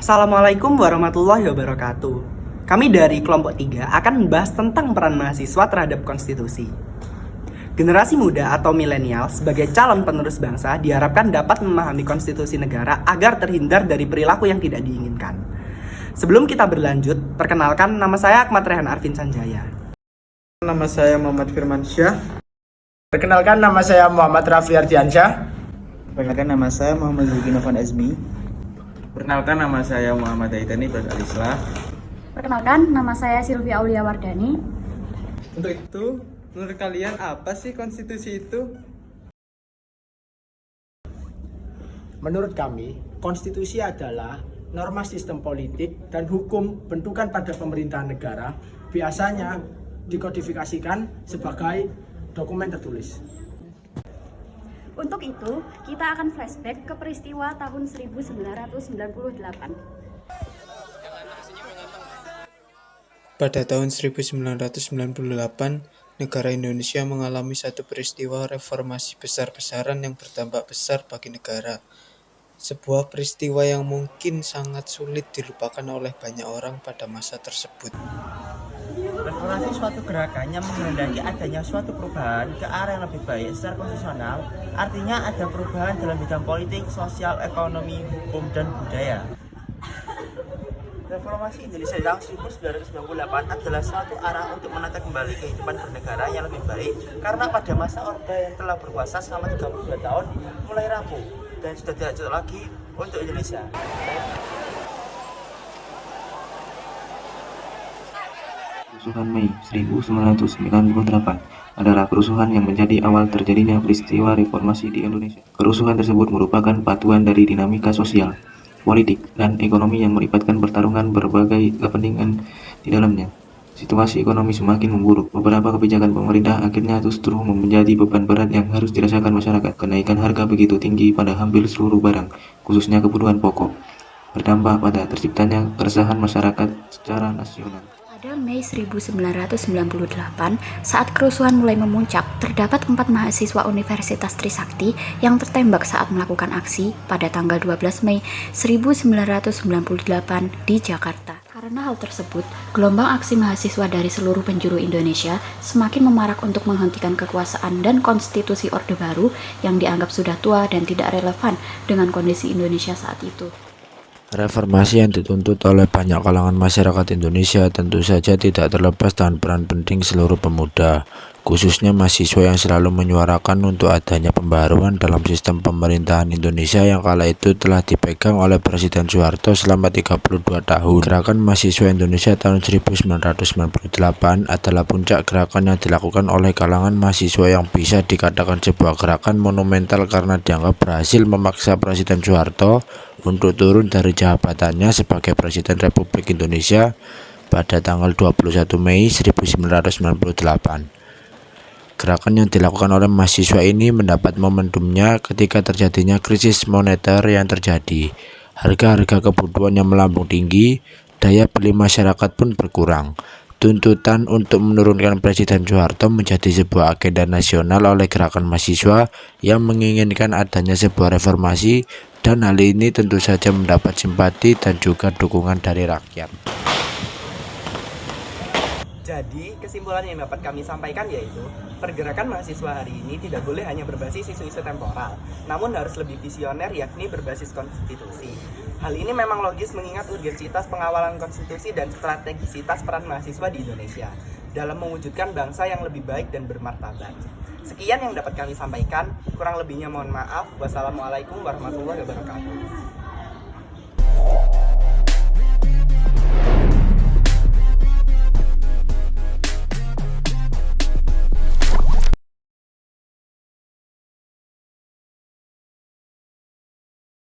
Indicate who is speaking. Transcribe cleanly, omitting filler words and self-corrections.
Speaker 1: Assalamualaikum warahmatullahi wabarakatuh. Kami dari kelompok 3 akan membahas tentang peran mahasiswa terhadap konstitusi. Generasi muda atau milenial sebagai calon penerus bangsa diharapkan dapat memahami konstitusi negara agar terhindar dari perilaku yang tidak diinginkan. Sebelum kita berlanjut, perkenalkan nama saya Ahmad Rehan Arvin Sanjaya.
Speaker 2: Nama saya Muhammad Firmansyah. Perkenalkan nama saya Muhammad Raffi Ardiansyah.
Speaker 3: Perkenalkan nama saya Muhammad Zulkifli Azmi.
Speaker 4: Perkenalkan nama saya Muhammad Aitani Bas Alislah.
Speaker 5: Perkenalkan, nama saya Sylvia Aulia Wardani.
Speaker 2: Untuk itu, menurut kalian apa sih konstitusi itu?
Speaker 6: Menurut kami, konstitusi adalah norma sistem politik dan hukum bentukan pada pemerintahan negara, biasanya dikodifikasikan sebagai dokumen tertulis.
Speaker 5: Untuk itu, kita akan flashback ke peristiwa tahun 1998.
Speaker 7: Pada tahun 1998, negara Indonesia mengalami satu peristiwa reformasi besar-besaran yang berdampak besar bagi negara. Sebuah peristiwa yang mungkin sangat sulit dilupakan oleh banyak orang pada masa tersebut.
Speaker 3: Reformasi suatu gerakan yang menghendaki adanya suatu perubahan ke arah yang lebih baik secara konstitusional, artinya ada perubahan dalam bidang politik, sosial, ekonomi, hukum, dan budaya. Reformasi Indonesia tahun 1998 adalah suatu arah untuk menata kembali kehidupan bernegara yang lebih baik karena pada masa Orde yang telah berkuasa selama 32 tahun mulai rapuh dan sudah tidak cocok lagi untuk Indonesia.
Speaker 8: Kerusuhan Mei 1998 adalah kerusuhan yang menjadi awal terjadinya peristiwa reformasi di Indonesia. Kerusuhan tersebut merupakan paduan dari dinamika sosial, politik, dan ekonomi yang melibatkan pertarungan berbagai kepentingan di dalamnya. Situasi ekonomi semakin memburuk. Beberapa kebijakan pemerintah akhirnya justru menjadi beban berat yang harus dirasakan masyarakat. Kenaikan harga begitu tinggi pada hampir seluruh barang, khususnya kebutuhan pokok, berdampak pada terciptanya keresahan masyarakat secara nasional.
Speaker 5: Pada Mei 1998, saat kerusuhan mulai memuncak, terdapat 4 mahasiswa Universitas Trisakti yang tertembak saat melakukan aksi pada tanggal 12 Mei 1998 di Jakarta. Karena hal tersebut, gelombang aksi mahasiswa dari seluruh penjuru Indonesia semakin memarak untuk menghentikan kekuasaan dan konstitusi Orde Baru yang dianggap sudah tua dan tidak relevan dengan kondisi Indonesia saat itu.
Speaker 9: Reformasi yang dituntut oleh banyak kalangan masyarakat Indonesia tentu saja tidak terlepas dengan peran penting seluruh pemuda, khususnya mahasiswa yang selalu menyuarakan untuk adanya pembaharuan dalam sistem pemerintahan Indonesia yang kala itu telah dipegang oleh Presiden Soeharto selama 32 tahun. Gerakan Mahasiswa Indonesia tahun 1998 adalah puncak gerakan yang dilakukan oleh kalangan mahasiswa yang bisa dikatakan sebuah gerakan monumental karena dianggap berhasil memaksa Presiden Soeharto untuk turun dari jabatannya sebagai Presiden Republik Indonesia pada tanggal 21 Mei 1998. Gerakan yang dilakukan oleh mahasiswa ini mendapat momentumnya ketika terjadinya krisis moneter yang terjadi. Harga-harga kebutuhan yang melambung tinggi, daya beli masyarakat pun berkurang. Tuntutan untuk menurunkan Presiden Soeharto menjadi sebuah agenda nasional oleh gerakan mahasiswa yang menginginkan adanya sebuah reformasi, dan hal ini tentu saja mendapat simpati dan juga dukungan dari rakyat.
Speaker 1: Jadi, kesimpulan yang dapat kami sampaikan yaitu pergerakan mahasiswa hari ini tidak boleh hanya berbasis isu-isu temporal, namun harus lebih visioner, yakni berbasis konstitusi. Hal ini memang logis mengingat urgensitas pengawalan konstitusi dan strategisitas peran mahasiswa di Indonesia dalam mewujudkan bangsa yang lebih baik dan bermartabat. Sekian yang dapat kami sampaikan, kurang lebihnya mohon maaf. Wassalamualaikum warahmatullahi wabarakatuh.